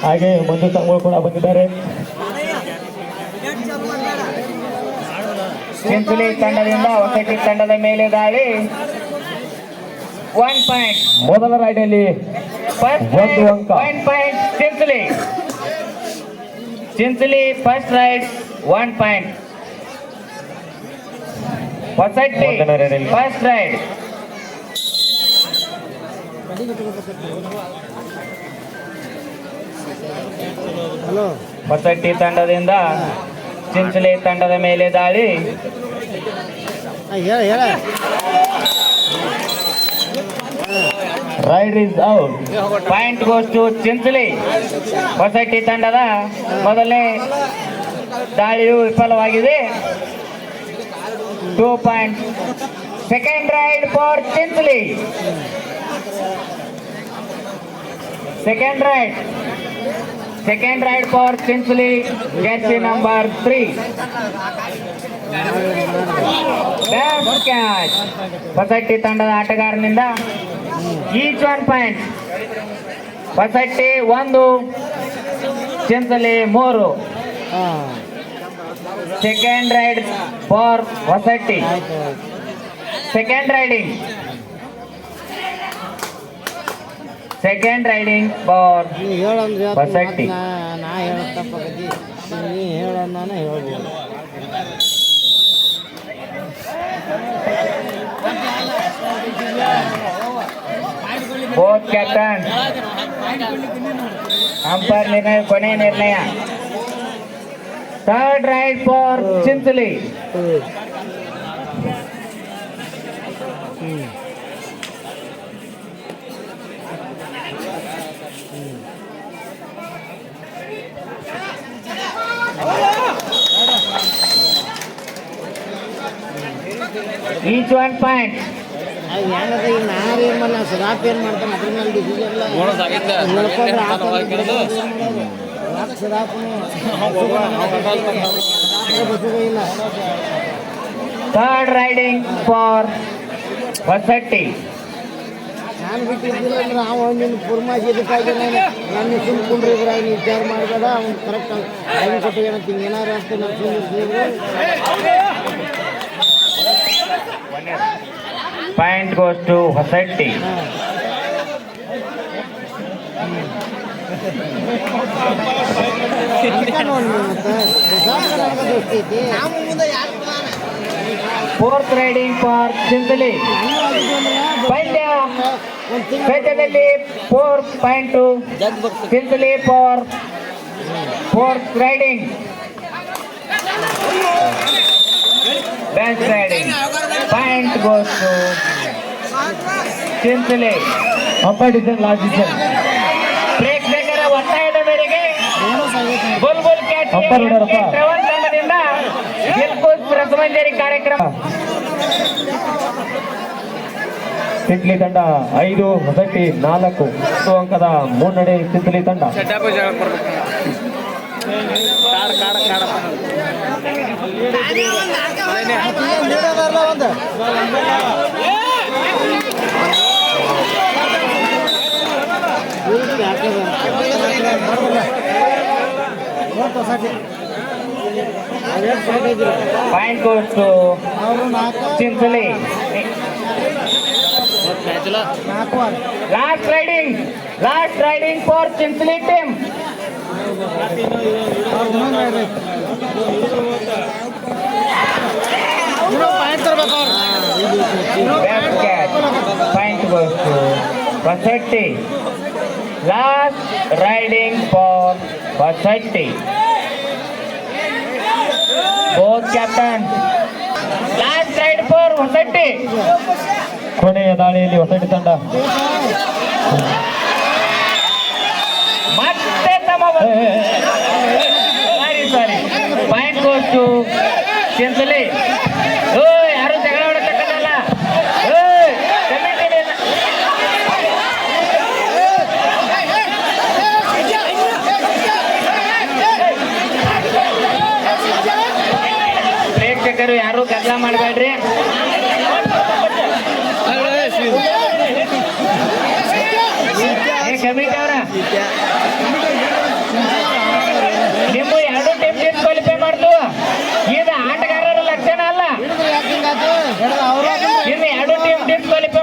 ಹಾಗೆ ಮಂಜು ತಂಗಳು ಕೂಡ ಬಂದಿದ್ದಾರೆ. ಚಿಂಚಲಿ ತಂಡದಿಂದ ಹೊಸಟಿ ತಂಡದ ಮೇಲೆ ದಾಳಿ. 1 ಪಾಯಿಂಟ್. ಮೊದಲ ರೈಡಲ್ಲಿ 1 ಅಂಕ. 1 point Chinchali. Chinchali first ride 1 point. Hosatti first ride. Hosatti ತಂಡದಿಂದ ಚಿಂಚಲಿ ತಂಡದ ಮೇಲೆ ದಾಳಿ. Ride is out. Point goes to Chinchali. Hosatti ತಂಡದ ಮೊದಲನೇ ದಾಳಿಯು ವಿಫಲವಾಗಿದೆ. 2 point. Second ride for Chinchali. Second ride for Chinchley, jersey number 3. Best catch. Hosatti ತಂಡದ ಆಟಗಾರನಿಂದ each 1 point. Hosatti 1, Chinchali 3. Second ride for Hosatti. Second riding for Hosatti. Both captain umpire ನಿರ್ಣಯ ಕೊನೆಯ ನಿರ್ಣಯ. Third ride for Chinchali. Each 1 point. Third riding for Hosatti. ನಾನು ಬಿಟ್ಟಿದ್ದಿಲ್ಲ ಅಂದ್ರೆ ಅವನಿನ ಪುರ್ಮಾಜಿ ಇದಕ್ಕಾಗಿ ನನ್ನ ಸುಮ್ಕೊಂಡ್ರಿ ವಿಚಾರ ಮಾಡಬೇಡ. ಅವ್ನು ಕರೆಕ್ಟ್ ಟೈಮ್ ಕೊಟ್ಟು ಏನಂತ ಏನಾರು ಅಂತ ನಾನು ಸುಮ್ಮನೆ. Point goes to Hosatti. Fourth riding for Chinchali. ಪಂದ್ಯದಲ್ಲಿ 4 point Chinchali for fourth riding. Best riding. Point goes to Chinchali. ಪ್ರೇಕ್ಷಕರ ಒತ್ತಾಯದ ಮೇರೆಗೆ ಬುಲ್ಬುಲ್ ಕ್ಯಾಟ್ ತಂಡದಿಂದ ದಿಲ್ಕುಶ್ ರಸಮಂಜರಿ ಕಾರ್ಯಕ್ರಮ. ಚಿಂಚಲಿ ತಂಡ 5, ಹೊಸಟ್ಟಿ 4. 10 ಅಂಕದ ಮುನ್ನಡೆ ಚಿಂಚಲಿ ತಂಡ. Point goes to Chinchley. Last riding for Chinchley team. Best catch. Point goes to Vasetti. Last riding for Vasetti. Both captains. Last ride for Vasetti. ಕೊನೆಯ ದಾಳಿಯಲ್ಲಿ ಹೊಸಟ್ಟಿ ತಂಡ ಮತ್ತೆ ಸಾರಿ ಪಾಯಿಂಟ್ ಗೋಸ್ ಟು ಚಿಂಚಲಿ. ಯಾರು ಜಗಳ ಹೊಡತಕ್ಕಲ್ಲ. ಪ್ರೇಕ್ಷಕರು ಯಾರು ಗದ್ದಲ ಮಾಡಬೇಡ್ರಿ. ಕಮಿಟಿ ಅವರ ನಿಮ್ಮ ಎರಡು ಟೀಮ್ ಡಿಸ್ಕ್ವಾಲಿಫೈ ಮಾಡ್ತು. ಇದು ಆಟಗಾರರ ಲಕ್ಷಣ ಅಲ್ಲ. ಹಿಡಿದ್ರೆ ಯಾಕೆ ಹಿಂಗಾತು? ಹಿಡಿದು ಅವ್ರು ಇನ್ನು ಎರಡು ಟೀಮ್ ಡಿಸ್ಕ್ವಾಲಿಫೈ